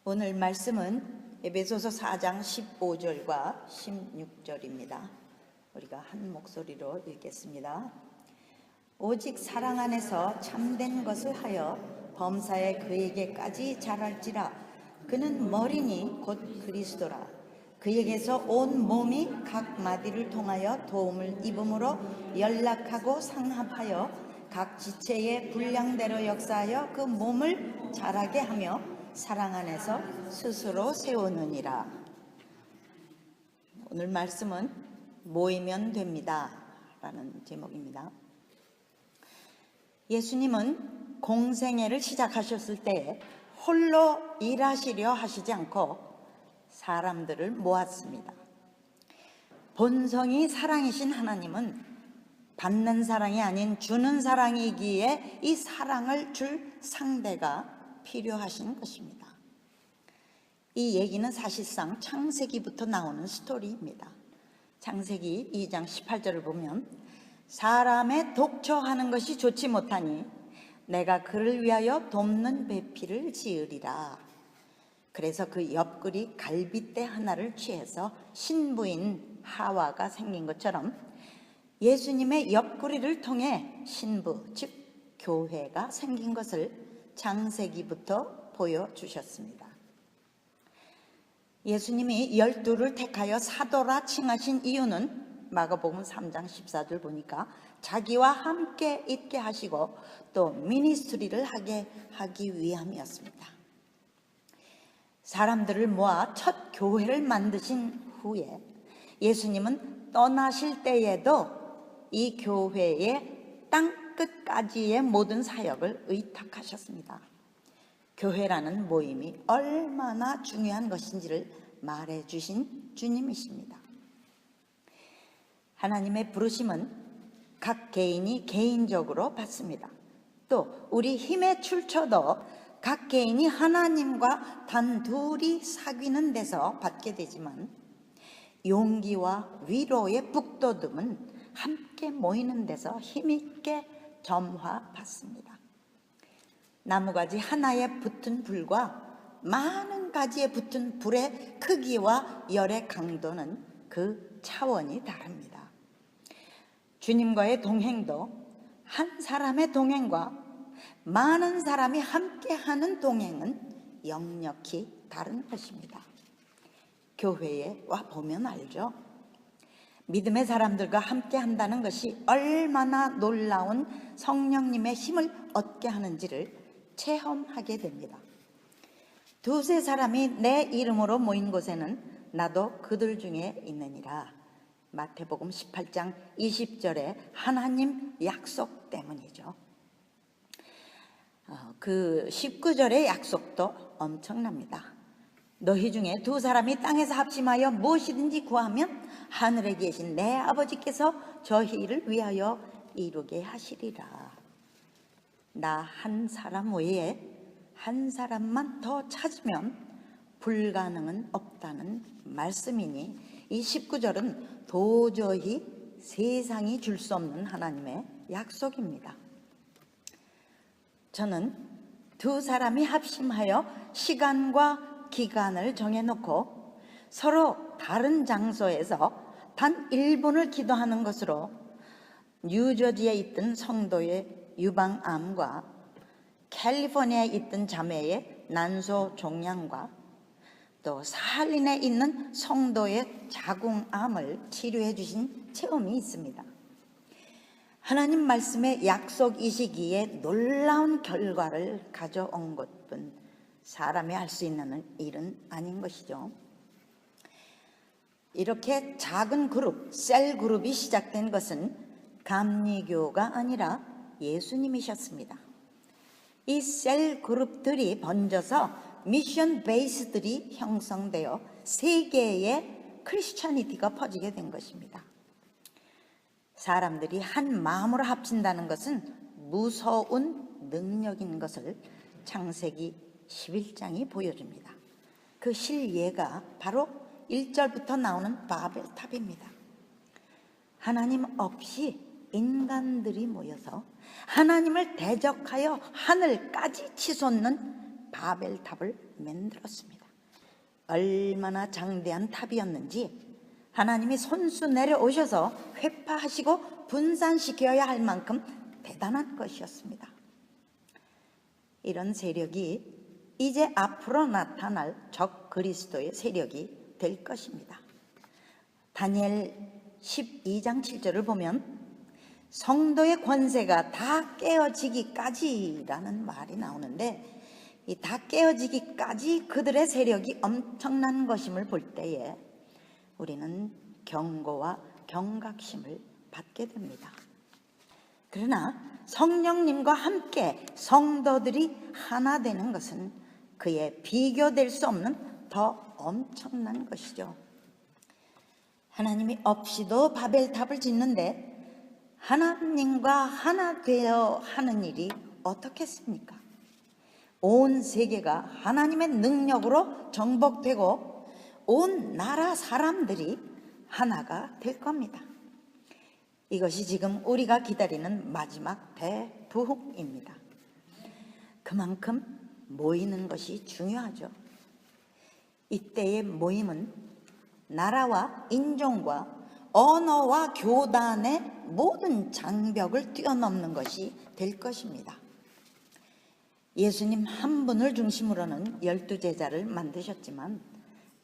오늘 말씀은 에베소서 4장 15절과 16절입니다. 우리가 한 목소리로 읽겠습니다. 오직 사랑 안에서 참된 것을 하여 범사에 그에게까지 자랄지라. 그는 머리니 곧 그리스도라. 그에게서 온 몸이 각 마디를 통하여 도움을 입음으로 연락하고 상합하여 각 지체의 분량대로 역사하여 그 몸을 자라게 하며 사랑 안에서 스스로 세우느니라. 오늘 말씀은 모이면 됩니다 라는 제목입니다. 예수님은 공생애를 시작하셨을 때 홀로 일하시려 하시지 않고 사람들을 모았습니다. 본성이 사랑이신 하나님은 받는 사랑이 아닌 주는 사랑이기에 이 사랑을 줄 상대가 필요하신 것입니다. 이 얘기는 사실상 창세기부터 나오는 스토리입니다. 창세기 2장 18절을 보면 사람의 독처하는 것이 좋지 못하니 내가 그를 위하여 돕는 배필을 지으리라. 그래서 그 옆구리 갈빗대 하나를 취해서 신부인 하와가 생긴 것처럼 예수님의 옆구리를 통해 신부, 즉 교회가 생긴 것을 창세기부터 보여주셨습니다. 예수님이 12를 택하여 사도라 칭하신 이유는 마가복음 3장 14절 보니까 자기와 함께 있게 하시고 또 미니스트리를 하기 위함이었습니다. 사람들을 모아 첫 교회를 만드신 후에 예수님은 떠나실 때에도 이 교회의 땅끝까지의 모든 사역을 의탁하셨습니다. 교회라는 모임이 얼마나 중요한 것인지를 말해주신 주님이십니다. 하나님의 부르심은 각 개인이 개인적으로 받습니다. 또 우리 힘의 출처도 각 개인이 하나님과 단둘이 사귀는 데서 받게 되지만 용기와 위로의 북돋움은 함께 모이는 데서 힘있게 점화받습니다. 나무가지 하나에 붙은 불과 많은 가지에 붙은 불의 크기와 열의 강도는 그 차원이 다릅니다. 주님과의 동행도 한 사람의 동행과 많은 사람이 함께하는 동행은 역력히 다른 것입니다. 교회에 와보면 알죠. 믿음의 사람들과 함께 한다는 것이 얼마나 놀라운 성령님의 힘을 얻게 하는지를 체험하게 됩니다. 두세 사람이 내 이름으로 모인 곳에는 나도 그들 중에 있느니라. 마태복음 18장 20절의 하나님 약속 때문이죠. 그 19절의 약속도 엄청납니다. 너희 중에 두 사람이 땅에서 합심하여 무엇이든지 구하면 하늘에 계신 내 아버지께서 저희를 위하여 이루게 하시리라. 나 한 사람 외에 한 사람만 더 찾으면 불가능은 없다는 말씀이니 이 19절은 도저히 세상이 줄 수 없는 하나님의 약속입니다. 저는 두 사람이 합심하여 시간과 기간을 정해놓고 서로 다른 장소에서 단 1분을 기도하는 것으로 뉴저지에 있던 성도의 유방암과 캘리포니아에 있던 자매의 난소 종양과 또 사할린에 있는 성도의 자궁암을 치료해 주신 체험이 있습니다. 하나님 말씀의 약속이시기에 놀라운 결과를 가져온 것뿐 사람이 할 수 있는 일은 아닌 것이죠. 이렇게 작은 그룹, 셀 그룹이 시작된 것은 감리교가 아니라 예수님이셨습니다. 이 셀 그룹들이 번져서 미션 베이스들이 형성되어 세계의 크리스찬이티가 퍼지게 된 것입니다. 사람들이 한 마음으로 합친다는 것은 무서운 능력인 것을 창세기 11장이 보여줍니다. 그 실예가 바로 1절부터 나오는 바벨탑입니다. 하나님 없이 인간들이 모여서 하나님을 대적하여 하늘까지 치솟는 바벨탑을 만들었습니다. 얼마나 장대한 탑이었는지 하나님이 손수 내려오셔서 회파하시고 분산시켜야 할 만큼 대단한 것이었습니다. 이런 세력이 이제 앞으로 나타날 적 그리스도의 세력이 될 것입니다. 다니엘 12장 7절을 보면 성도의 권세가 다 깨어지기까지라는 말이 나오는데, 이 다 깨어지기까지 그들의 세력이 엄청난 것임을 볼 때에 우리는 경고와 경각심을 받게 됩니다. 그러나 성령님과 함께 성도들이 하나 되는 것은 그에 비교될 수 없는 더 엄청난 것이죠. 하나님이 없이도 바벨탑을 짓는데 하나님과 하나 되어 하는 일이 어떻겠습니까? 온 세계가 하나님의 능력으로 정복되고 온 나라 사람들이 하나가 될 겁니다. 이것이 지금 우리가 기다리는 마지막 대부흥입니다. 그만큼 모이는 것이 중요하죠. 이때의 모임은 나라와 인종과 언어와 교단의 모든 장벽을 뛰어넘는 것이 될 것입니다. 예수님 한 분을 중심으로는 12제자를 만드셨지만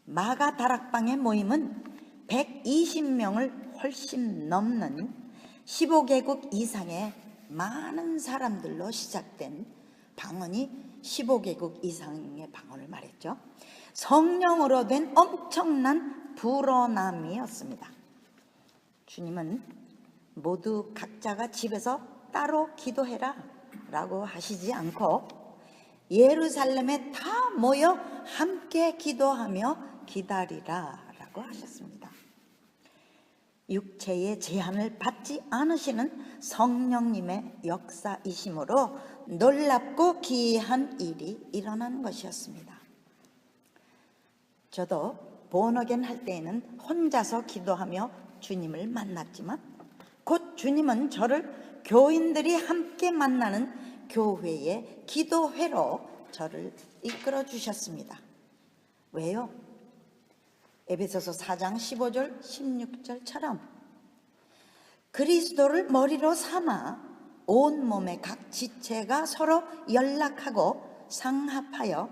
마가 다락방의 모임은 120명을 훨씬 넘는 15개국 이상의 많은 사람들로 시작된 방언이 15개국 이상의 방언을 말했죠. 성령으로 된 엄청난 불어남이었습니다. 주님은 모두 각자가 집에서 따로 기도해라 라고 하시지 않고 예루살렘에 다 모여 함께 기도하며 기다리라 라고 하셨습니다. 육체의 제한을 받지 않으시는 성령님의 역사이심으로 놀랍고 기이한 일이 일어난 것이었습니다. 저도 본어겐 할 때에는 혼자서 기도하며 주님을 만났지만 곧 주님은 저를 교인들이 함께 만나는 교회의 기도회로 저를 이끌어 주셨습니다. 왜요? 에베소서 4장 15절 16절처럼 그리스도를 머리로 삼아 온몸의 각 지체가 서로 연락하고 상합하여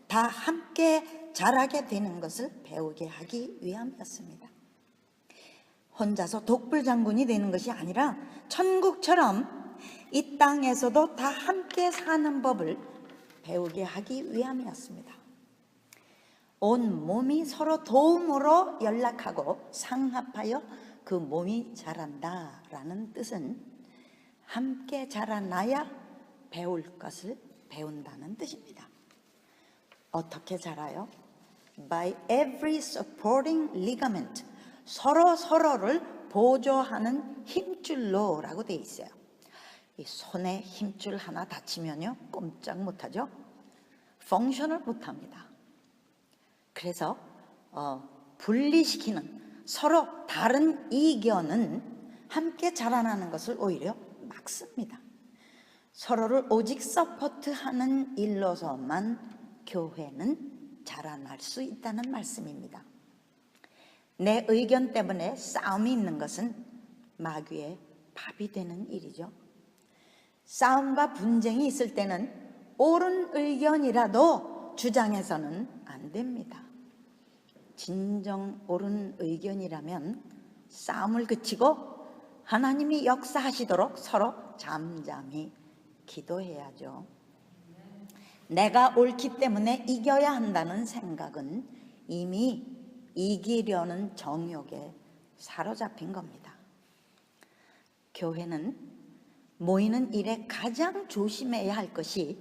다 함께 자라게 되는 것을 배우게 하기 위함이었습니다. 혼자서 독불장군이 되는 것이 아니라 천국처럼 이 땅에서도 다 함께 사는 법을 배우게 하기 위함이었습니다. 온 몸이 서로 도움으로 연락하고 상합하여 그 몸이 자란다라는 뜻은 함께 자라나야 배울 것을 배운다는 뜻입니다. 어떻게 자라요? By every supporting ligament, 서로를 보조하는 힘줄로라고 되어 있어요. 이 손에 힘줄 하나 다치면요 꼼짝 못하죠. 펑션을 못합니다. 그래서 분리시키는 서로 다른 이견은 함께 자라나는 것을 오히려 막습니다. 서로를 오직 서포트하는 일로서만 교회는 자라날 수 있다는 말씀입니다. 내 의견 때문에 싸움이 있는 것은 마귀의 밥이 되는 일이죠. 싸움과 분쟁이 있을 때는 옳은 의견이라도 주장해서는 안 됩니다. 진정 옳은 의견이라면 싸움을 그치고 하나님이 역사하시도록 서로 잠잠히 기도해야죠. 내가 옳기 때문에 이겨야 한다는 생각은 이미 이기려는 정욕에 사로잡힌 겁니다. 교회는 모이는 일에 가장 조심해야 할 것이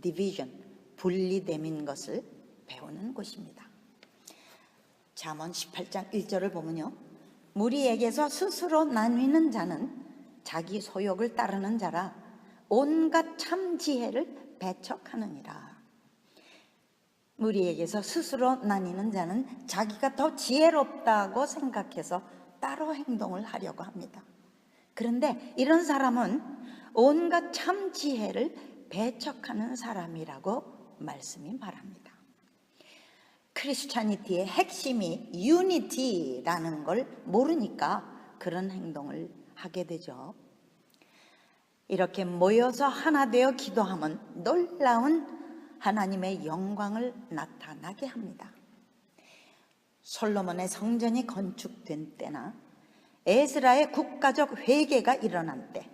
디비전, 분리됨인 것을 배우는 곳입니다. 잠언 18장 1절을 보면요, 무리에게서 스스로 나뉘는 자는 자기 소욕을 따르는 자라 온갖 참 지혜를 배척하느니라. 무리에게서 스스로 나뉘는 자는 자기가 더 지혜롭다고 생각해서 따로 행동을 하려고 합니다. 그런데 이런 사람은 온갖 참 지혜를 배척하는 사람이라고 말씀이 말합니다. 크리스찬이티의 핵심이 유니티라는 걸 모르니까 그런 행동을 하게 되죠. 이렇게 모여서 하나 되어 기도하면 놀라운 하나님의 영광을 나타나게 합니다. 솔로몬의 성전이 건축된 때나 에스라의 국가적 회개가 일어난 때,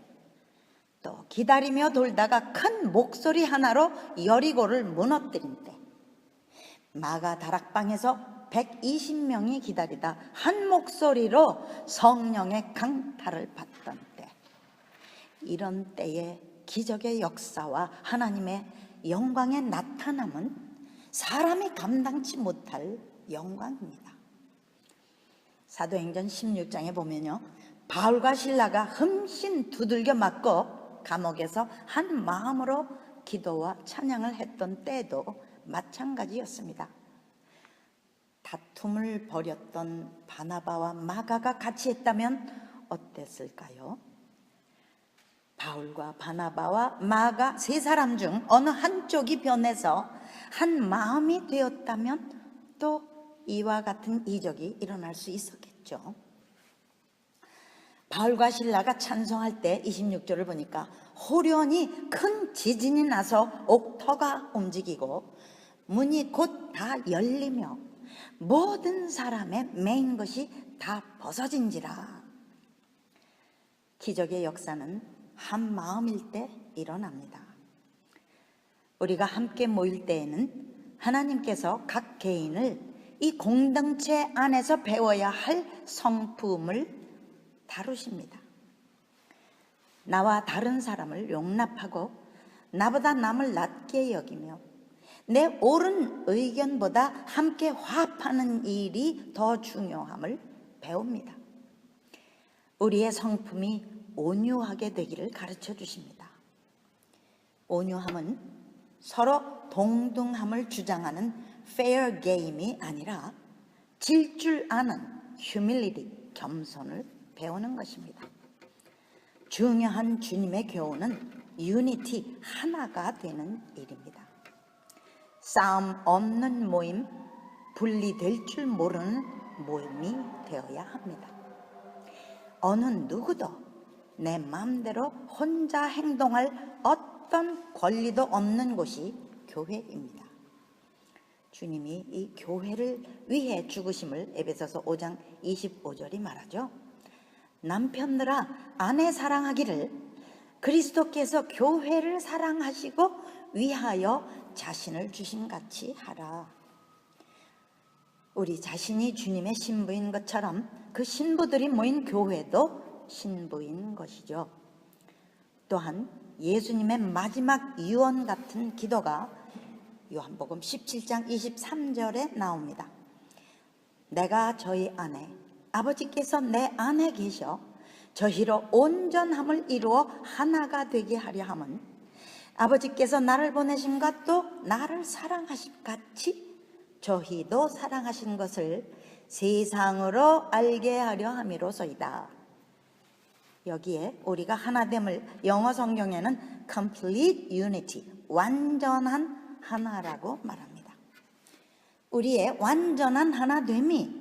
또 기다리며 돌다가 큰 목소리 하나로 여리고를 무너뜨린 때, 마가 다락방에서 120명이 기다리다 한 목소리로 성령의 강탈을 받던 때, 이런 때의 기적의 역사와 하나님의 영광의 나타남은 사람이 감당치 못할 영광입니다. 사도행전 16장에 보면요, 바울과 실라가 흠씬 두들겨 맞고 감옥에서 한 마음으로 기도와 찬양을 했던 때도 마찬가지였습니다. 다툼을 벌였던 바나바와 마가가 같이 했다면 어땠을까요? 바울과 바나바와 마가 세 사람 중 어느 한쪽이 변해서 한 마음이 되었다면 또 이와 같은 이적이 일어날 수 있었겠죠. 바울과 실라가 찬송할 때 26절을 보니까 호련히 큰 지진이 나서 옥터가 움직이고 문이 곧 다 열리며 모든 사람의 매인 것이 다 벗어진지라. 기적의 역사는 한 마음일 때 일어납니다. 우리가 함께 모일 때에는 하나님께서 각 개인을 이 공동체 안에서 배워야 할 성품을 다루십니다. 나와 다른 사람을 용납하고 나보다 남을 낮게 여기며 내 옳은 의견보다 함께 화합하는 일이 더 중요함을 배웁니다. 우리의 성품이 온유하게 되기를 가르쳐 주십니다. 온유함은 서로 동등함을 주장하는 fair game이 아니라 질 줄 아는 humility, 겸손을 배우는 것입니다. 중요한 주님의 교훈은 unity, 하나가 되는 일입니다. 싸움 없는 모임, 분리될 줄 모르는 모임이 되어야 합니다. 어느 누구도 내 마음대로 혼자 행동할 어떤 권리도 없는 곳이 교회입니다. 주님이 이 교회를 위해 죽으심을 에베소서 5장 25절이 말하죠. 남편들아 아내 사랑하기를 그리스도께서 교회를 사랑하시고 위하여 자신을 주심같이 하라. 우리 자신이 주님의 신부인 것처럼 그 신부들이 모인 교회도 신부인 것이죠. 또한 예수님의 마지막 유언 같은 기도가 요한복음 17장 23절에 나옵니다. 내가 저희 안에, 아버지께서 내 안에 계셔 저희로 온전함을 이루어 하나가 되게 하려 함은 아버지께서 나를 보내심과 또 나를 사랑하심 같이 저희도 사랑하신 것을 세상으로 알게 하려 함이로소이다. 여기에 우리가 하나됨을 영어 성경에는 complete unity, 완전한 하나라고 말합니다. 우리의 완전한 하나됨이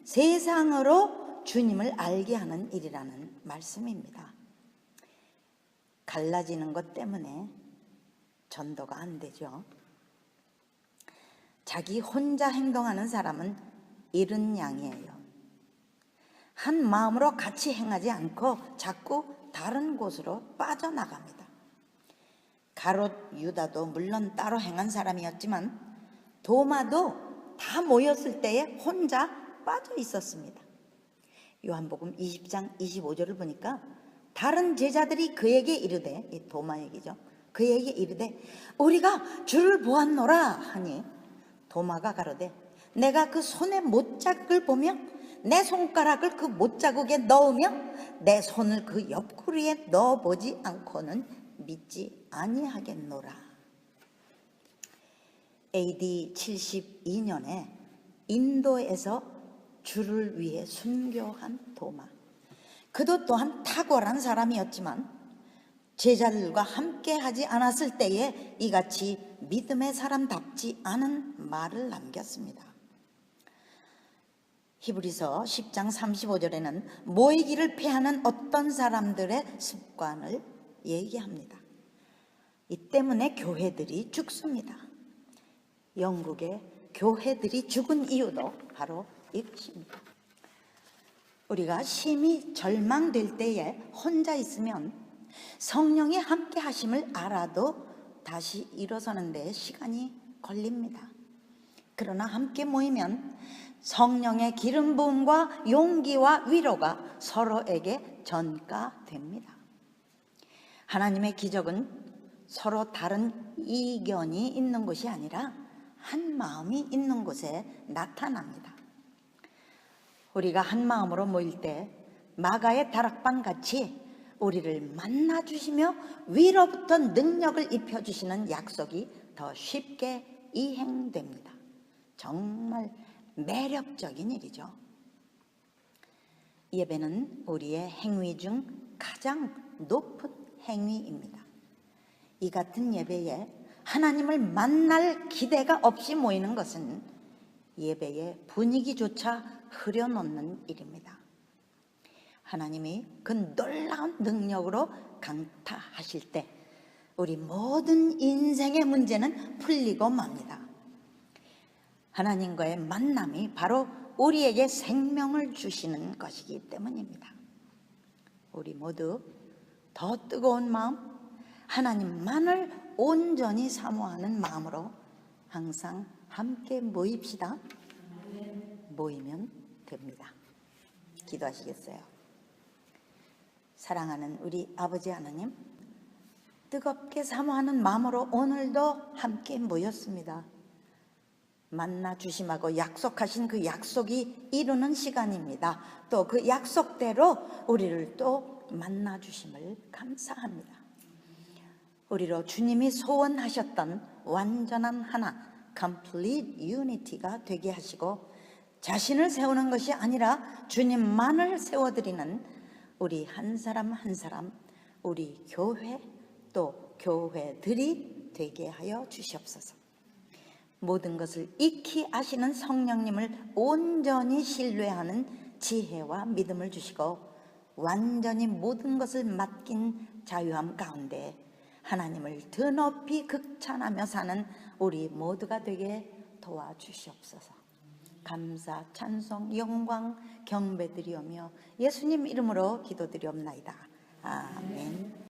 세상으로 주님을 알게 하는 일이라는 말씀입니다. 갈라지는 것 때문에 전도가 안 되죠. 자기 혼자 행동하는 사람은 잃은 양이에요. 한 마음으로 같이 행하지 않고 자꾸 다른 곳으로 빠져나갑니다. 가롯 유다도 물론 따로 행한 사람이었지만 도마도 다 모였을 때에 혼자 빠져 있었습니다. 요한복음 20장 25절을 보니까 다른 제자들이 그에게 이르되, 이 도마 얘기죠. 그에게 이르되 우리가 주를 보았노라 하니 도마가 가로되 내가 그 손의 못자국을 보며 내 손가락을 그 못자국에 넣으며 내 손을 그 옆구리에 넣어보지 않고는 믿지 아니하겠노라. AD 72년에 인도에서 주를 위해 순교한 도마. 그도 또한 탁월한 사람이었지만 제자들과 함께 하지 않았을 때에 이같이 믿음의 사람답지 않은 말을 남겼습니다. 히브리서 10장 35절에는 모이기를 패하는 어떤 사람들의 습관을 얘기합니다. 이 때문에 교회들이 죽습니다. 영국의 교회들이 죽은 이유도 바로 이것입니다. 우리가 심히 절망될 때에 혼자 있으면 성령이 함께 하심을 알아도 다시 일어서는 데 시간이 걸립니다. 그러나 함께 모이면 성령의 기름 부음과 용기와 위로가 서로에게 전가됩니다. 하나님의 기적은 서로 다른 이견이 있는 곳이 아니라 한 마음이 있는 곳에 나타납니다. 우리가 한 마음으로 모일 때 마가의 다락방 같이 우리를 만나주시며 위로부터 능력을 입혀주시는 약속이 더 쉽게 이행됩니다. 정말 매력적인 일이죠. 예배는 우리의 행위 중 가장 높은 행위입니다. 이 같은 예배에 하나님을 만날 기대가 없이 모이는 것은 예배의 분위기조차 흐려놓는 일입니다. 하나님이 그 놀라운 능력으로 강타하실 때 우리 모든 인생의 문제는 풀리고 맙니다. 하나님과의 만남이 바로 우리에게 생명을 주시는 것이기 때문입니다. 우리 모두 더 뜨거운 마음, 하나님만을 온전히 사모하는 마음으로 항상 함께 모입시다. 모이면 됩니다. 기도하시겠어요? 사랑하는 우리 아버지 하나님, 뜨겁게 사모하는 마음으로 오늘도 함께 모였습니다. 만나 주심하고 약속하신 그 약속이 이루는 시간입니다. 또 그 약속대로 우리를 또 만나 주심을 감사합니다. 우리로 주님이 소원하셨던 완전한 하나, complete unity가 되게 하시고 자신을 세우는 것이 아니라 주님만을 세워드리는 우리 한 사람 한 사람, 우리 교회 또 교회들이 되게 하여 주시옵소서. 모든 것을 익히 아시는 성령님을 온전히 신뢰하는 지혜와 믿음을 주시고 완전히 모든 것을 맡긴 자유함 가운데 하나님을 드높이 극찬하며 사는 우리 모두가 되게 도와주시옵소서. 감사, 찬송, 영광, 경배드리오며 예수님 이름으로 기도드리옵나이다. 아멘.